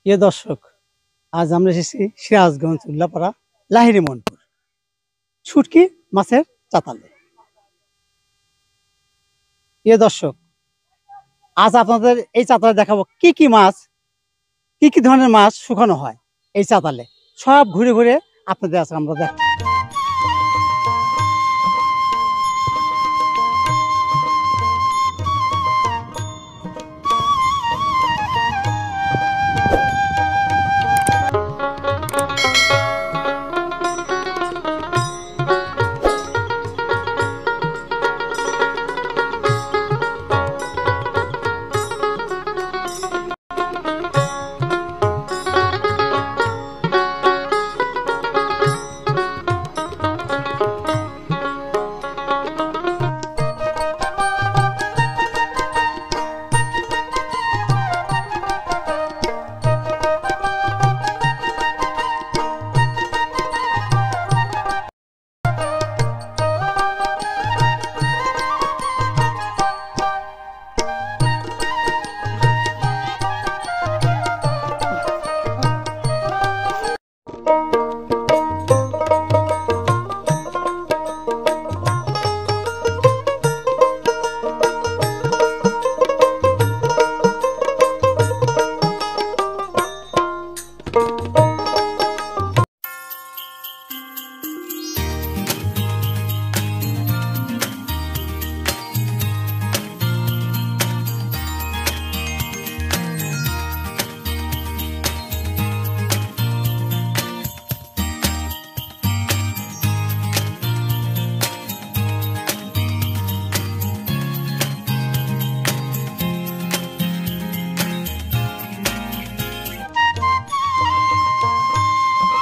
প্রিয় দর্শক, আজ আমরা এসেছি সিরাজগঞ্জ উল্লাপাড়া লাহিড়ী মনপুর শুটকি মাছের চাতালে। প্রিয় দর্শক, আজ আপনাদের এই চাতালে দেখাবো কি কি মাছ, কি কি ধরনের মাছ শুকানো হয় এই চাতালে। সব ঘুরে ঘুরে আপনাদের আজকে আমরা দেখ।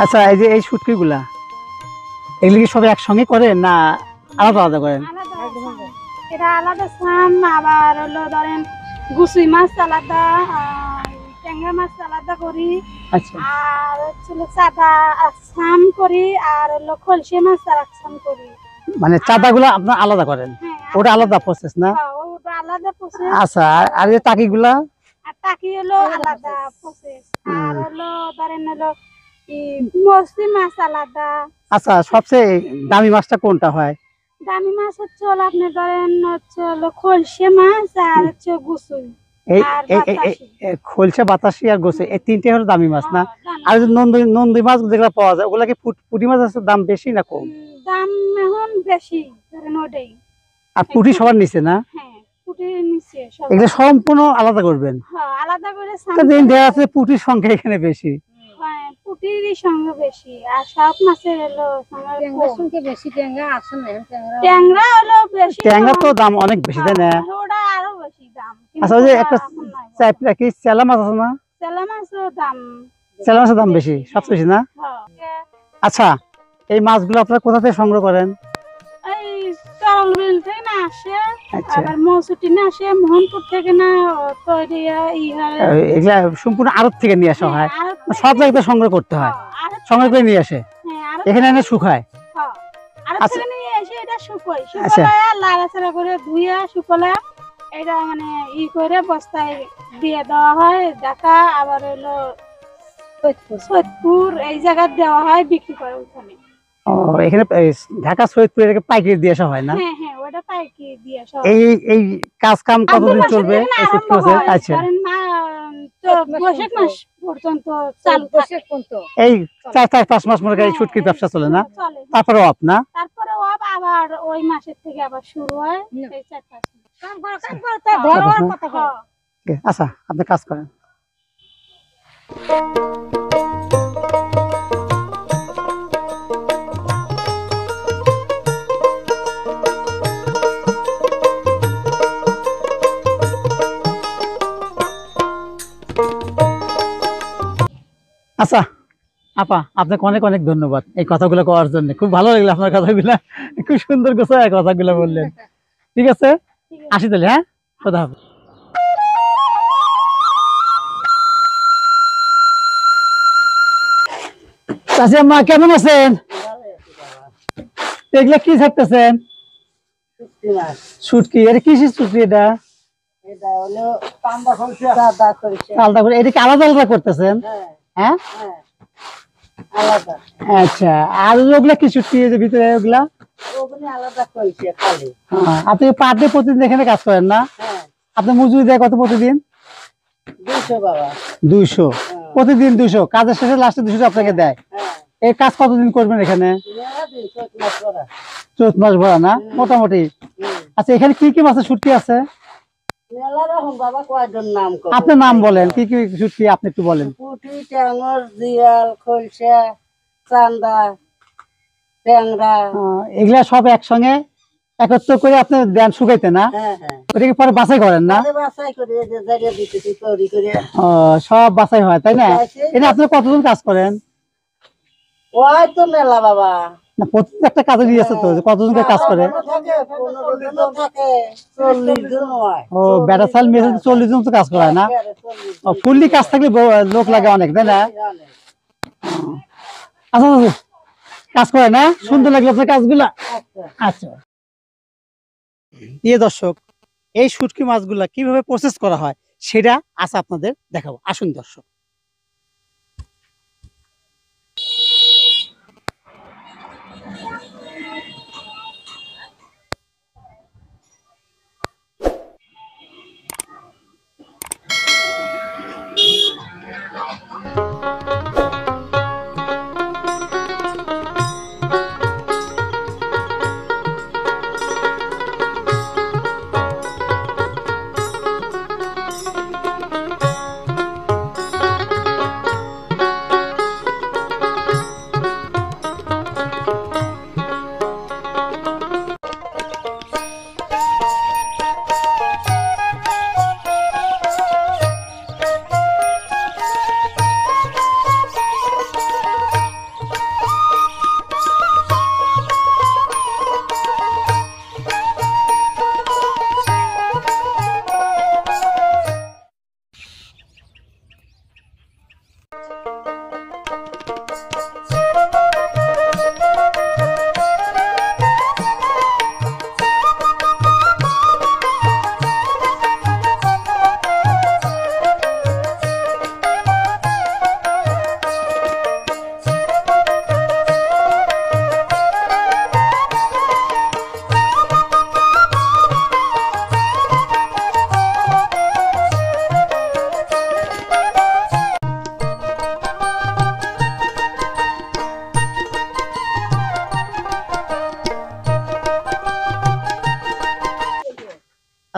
আচ্ছা, এই যে এই শুটকিগুলা এগুলো কি সবাই একসঙ্গে করেন না আলাদা আলাদা করেন? এটা আলাদা সাম, আবার হলো ধরেন গুসুই মাছ আলাদা, ট্যাংরা মাছ আলাদা করি। আচ্ছা, আর হচ্ছিল চাদা সাম করি, আর হলো খলসে মাছ আর সাম করি। মানে চাঁদাগুলো আপনার আলাদা করেন? ওটা আলাদা প্রসেস না? ওটা আলাদা প্রসেস। আচ্ছা, আর এই টাকিগুলা? আর টাকি হলো আলাদা প্রসেস। আর হলো ধরেন হলো মসলি মাছ আলাদা। আচ্ছা, সবচেয়ে দামি মাছটা কোনটা হয়? দামি মাছ হচ্ছে হলো আপনি ধরেন হচ্ছে হলো খলসে মাছ আর হচ্ছে গুসুই। খলসা, বাতাসি আর গোসে, এই তিনটে হলো দামি মাছ না? আর নন্দী মাছ যেগুলো পাওয়া যায় ওগুলা কি পুঁটি মাছ আছে, দাম বেশি না কম? দাম এখন বেশি, ধরেন ওটাই। আর পুঁটি সবার নিচে না? হ্যাঁ, পুঁটি নিচে সব। এগুলো সম্পূর্ণ আলাদা করবেন? হ্যাঁ, আলাদা করে দেখা যাচ্ছে পুঁটির সংখ্যা এখানে বেশি। হ্যাঁ, পুঁটিরই সঙ্গে বেশি, আর সব মাছের হলো সঙ্গে বেশি। ট্যাংরা আছে না? ট্যাংরা হলো বেশি। ট্যাংরা তো দাম অনেক বেশি, তাই না? ওটা আরো বেশি দাম। আচ্ছা, ওই যে একটা চাইপলা কি চেলা মাছ আছে না? চেলা মাছের দাম, চেলা মাছের দাম বেশি, সবচেয়ে বেশি না? আচ্ছা, এই মাছগুলো আপনারা কোথা থেকে সংগ্রহ করেন? এই চরলবিল থেকে না আসে, আচ্ছা, আবার মৌসুটি না আসে, মোহনপুর থেকে না তৈরি এগুলা সম্পূর্ণ আড়ত থেকে নিয়ে আসা হয়, সব জায়গাতে সংগ্রহ করতে হয়, সংগ্রহ করে নিয়ে আসে এখানে এনে শুকায়। আচ্ছা, নিয়ে এসে এটা শুকোয়, শুকোয়া লাড়াচাড়া করে ধুইয়া শুকোলা এটা মানে করে বস্তায় দিয়ে দেওয়া হয় ঢাকা, আবার হলো সৈয়দপুর এই জায়গায় দেওয়া হয়, বিক্রি করে ওখানে। ও, এখানে ঢাকা সৈয়দপুর এটাকে পাইকারি দিয়ে আসা হয় না? হ্যাঁ হ্যাঁ, ওটা পাইকারি দিয়ে আসা হয়। এই কাজ কাম কতদিন চলবে এই শুটকি মাছের? আচ্ছা, বৈশাখ মাস পর্যন্ত চালু থাকে। এই 4-5 মাস মনে করেন এই শুটকির ব্যবসা চলে না? তারপরে আপনার তারপরে আবার ওই মাসের থেকে আবার শুরু হয়, এই 4-5 মাস। আচ্ছা, আপনি কাজ করেন। আচ্ছা আপা, আপনাকে অনেক অনেক ধন্যবাদ এই কথাগুলো করার জন্য। খুব ভালো লাগলো আপনার কথাগুলা, খুব সুন্দর গোছায় কথাগুলো বললেন। ঠিক আছে, আসি তাহলে। হ্যাঁ, খোদা হাফেজ। চাচি আম্মা কেমন আছেন? এগুলা কি ছাড়তেছেন? শুটকি। এটা কিসের শুটকি? এটা এটা হলো তান্দা খলসা দাদা করেছে। আলাদা করে এটাকে আলাদা আলাদা করতেছেন? হ্যাঁ, হ্যাঁ আলাদা। আচ্ছা। আর ওগুলা কি শুটকি যে ভিতরে ওগুলা? ওগুলো আলাদা করেছে খালি। আপনি পার ডে প্রতিদিন এখানে কাজ করেন না? হ্যাঁ। আপনার মজুরি দেয় কত প্রতিদিন? 200 বাবা। 200 প্রতিদিন? 200 কাজের শেষে লাস্টে 200 আপনাকে দেয়? এই কাজ কতদিন করবেন এখানে? চৈত মাস ভরা না মোটামুটি? আচ্ছা, এখানে কি কি মাছের শুটকি আছে? মেলা রকম বাবা, কয়জন নাম কর। আপনার নাম বলেন, কি কি শুটকি আপনি একটু বলেন। পুঁটি, ট্যাংর, জিয়াল, খলসা, চান্দা, ট্যাংরা। এগুলা সব একসঙ্গে একত্র করে আপনি দেন শুকাইতে না? হ্যাঁ হ্যাঁ। ওটাকে পরে বাছাই করেন না? বাছাই করে যে জায়গা দিতেছি তৈরি করে। সব বাছাই হয় তাই না? এটা আপনি কতজন কাজ করেন? ওই তো মেলা বাবা। না, প্রতিদিন একটা কাজে নিয়ে আছে তো, যে কতজনকে কাজ করে? 15 জন থাকে, 40 জন হয়। ও, বেটা চাল মেয়ে 40 জন তো কাজ করায় না? ফুললি কাজ থাকলে লোক লাগে অনেক তাই না? আচ্ছা আচ্ছা, কাজ করে না? সুন্দর লাগলো আপনার কাজগুলা। আচ্ছা, প্রিয় দর্শক, এই শুটকি মাছগুলা কিভাবে প্রসেস করা হয় সেটা আজ আপনাদের দেখাবো। আসুন দর্শক।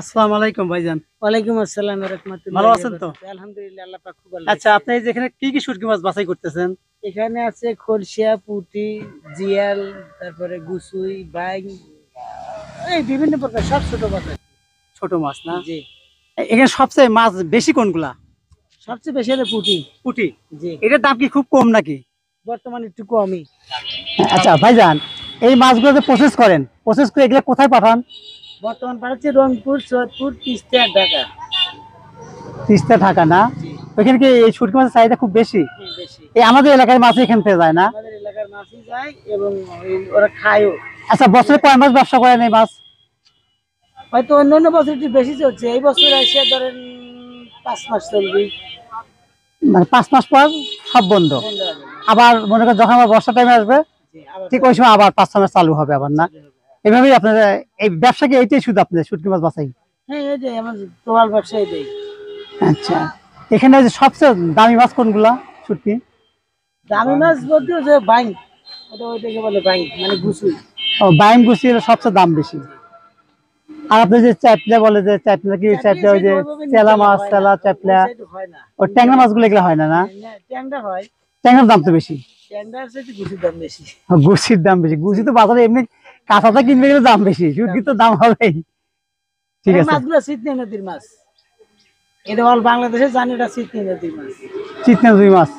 আসসালামু আলাইকুম ভাইজান। ওয়ালাইকুম আসসালাম ওয়া রাহমাতুল্লাহি। ভালো আছেন তো? আলহামদুলিল্লাহ, আল্লাহ পাক খুব ভালো। আচ্ছা, আপনি যেখানে কি কি শুটকি মাছ বাছাই করতেছেন? এখানে আছে খলসা, পুঁটি, জিয়াল, তারপরে গুসুই, বাইং, এই বিভিন্ন প্রকার সব ছোট মাছ আছে। ছোট মাছ না? জি। এখানে সবচেয়ে মাছ বেশি কোনগুলা? সবচেয়ে বেশি হলো পুঁটি। পুঁটি? জি। এটার দাম কি খুব কম নাকি? বর্তমানে একটু কমই। আচ্ছা ভাইজান, এই মাছগুলো যে প্রসেস করেন, প্রসেস করে এগুলো কোথায় পাঠান? বর্তমান পাঠাচ্ছে রংপুর, সৈয়দপুর, তিস্তা, ঢাকা। তিস্তা, ঢাকা না? ওইখানে কি এই শুটকি মাছের চাহিদা খুব বেশি? বেশি। এই আমাদের এলাকার মাছ এখান থেকে যায় না? আমাদের এলাকার মাছই যায় এবং ওরা খায়ও। আচ্ছা, বছরে কয় মাস ব্যবসা করেন এই মাছ? হয়তো অন্যান্য বছর একটু বেশি চলছে, এই বছর এসে ধরেন 5 মাস চলবে। মানে 5 মাস পর সব বন্ধ? আবার মনে করেন যখন আবার বর্ষা টাইমে আসবে ঠিক ওই সময় আবার 5-6 মাস চালু হবে আবার না? এভাবেই আপনাদের এই ব্যবসা কি এইটাই শুধু আপনাদের শুটকি মাছ বাছাই? হ্যাঁ, এই যে আমার টোয়াল ব্যবসায়ী দেয়। আচ্ছা, এখানে যে সবচেয়ে দামি মাছ কোনগুলা শুটকি? দামি মাছ বলতে যে বাইং, ওইটাকে বলে বাইং, মানে গুসুই। ও, বাইম গুছি সবচেয়ে দাম বেশি। আর আপনি যে চ্যাপলা বলে, যে চ্যাপলা কি চ্যাপলা, ওই যে চেলা মাছ, চেলা চ্যাপলা, ও ট্যাংরা মাছগুলো এগুলো হয় না? না, ট্যাংরা হয়। ট্যাংরার দাম তো বেশি। ট্যাংরার চেয়ে গুসির দাম বেশি। গুছির দাম বেশি। গুছি তো বাজারে এমনি কাঁচাটা কিনবে গেলে দাম বেশি, শুটকি তো দাম হবেই। ঠিক আছে। মাছগুলো সিডনি নদীর মাছ, এটা অল বাংলাদেশে জানে, এটা সিডনি নদীর মাছ। চিতনা রুই মাছ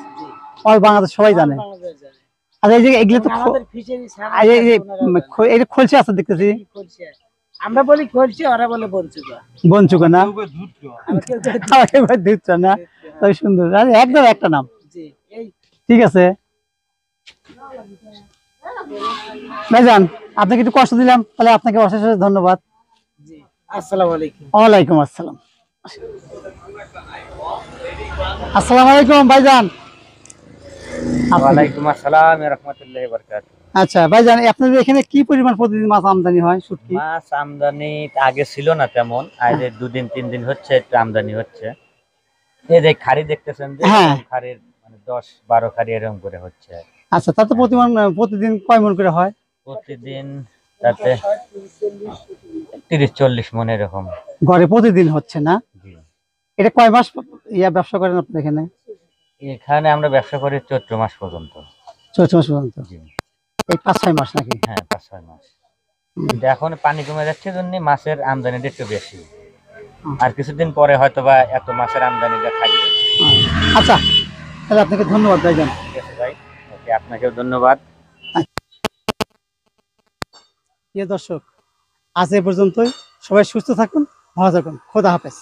অল বাংলাদেশ সবাই জানে। বাংলাদেশ জানে। আর এই যে এগুলো তো আমাদের ফিশারি ছাড়া আর এই যে এই যে খলসি আছে দেখতেছি, আমরা বলি খলসি, ওরা বলে বঞ্চুকা। বঞ্চুকা না? আবার কেউ কেউ আমাকে ভাই দিচ্ছ না? তবে সুন্দর। আর একদম একটা নাম। জি, এই ঠিক আছে ভাইজান, আপনাকে একটু কষ্ট দিলাম, তাহলে আপনাকে অশেষ অশেষ ধন্যবাদ। জি, আসসালামু আলাইকুম। ওয়ালাইকুম আসসালাম। আসসালামু আলাইকুম ভাইজান। ওয়ালাইকুম আসসালাম ওয়া রাহমাতুল্লাহি ওয়া বারাকাতুহু। আচ্ছা ভাইজান, আপনাদের এখানে কি পরিমাণ প্রতিদিন মাছ আমদানি হয় শুটকি? মাছ আমদানি আগে ছিল না তেমন, আজ 2-3 দিন হচ্ছে একটু আমদানি হচ্ছে। এই যে খাড়ি দেখতেছেন যে হ্যাঁ। খাড়ির মানে 10-12 খাড়ি এরকম করে হচ্ছে। আচ্ছা, তাতে প্রতিদিন কয় মণ করে হয়? প্রতিদিন তাতে 30-40 মন এরকম। ঘরে প্রতিদিন হচ্ছে না? জি। এটা কয় মাস ব্যবসা করেন আপনার এখানে? এখানে আমরা ব্যবসা করি চৈত্র মাস পর্যন্ত। চৈত্র মাস পর্যন্ত? জি। এই 5-6 মাস নাকি? হ্যাঁ, 5-6 মাস। কিন্তু এখন পানি কমে যাচ্ছে জন্য মাছের আমদানিটা একটু বেশি। আর কিছুদিন পরে হয়তোবা এত মাছের আমদানিটা থাকবে। আচ্ছা, তাহলে আপনাকে ধন্যবাদ ভাইজান। ঠিক আছে ভাই, ওকে, আপনাকেও ধন্যবাদ। প্রিয় দর্শক, আজ এ পর্যন্তই। সবাই সুস্থ থাকুন, ভালো থাকুন। খোদা হাফেজ।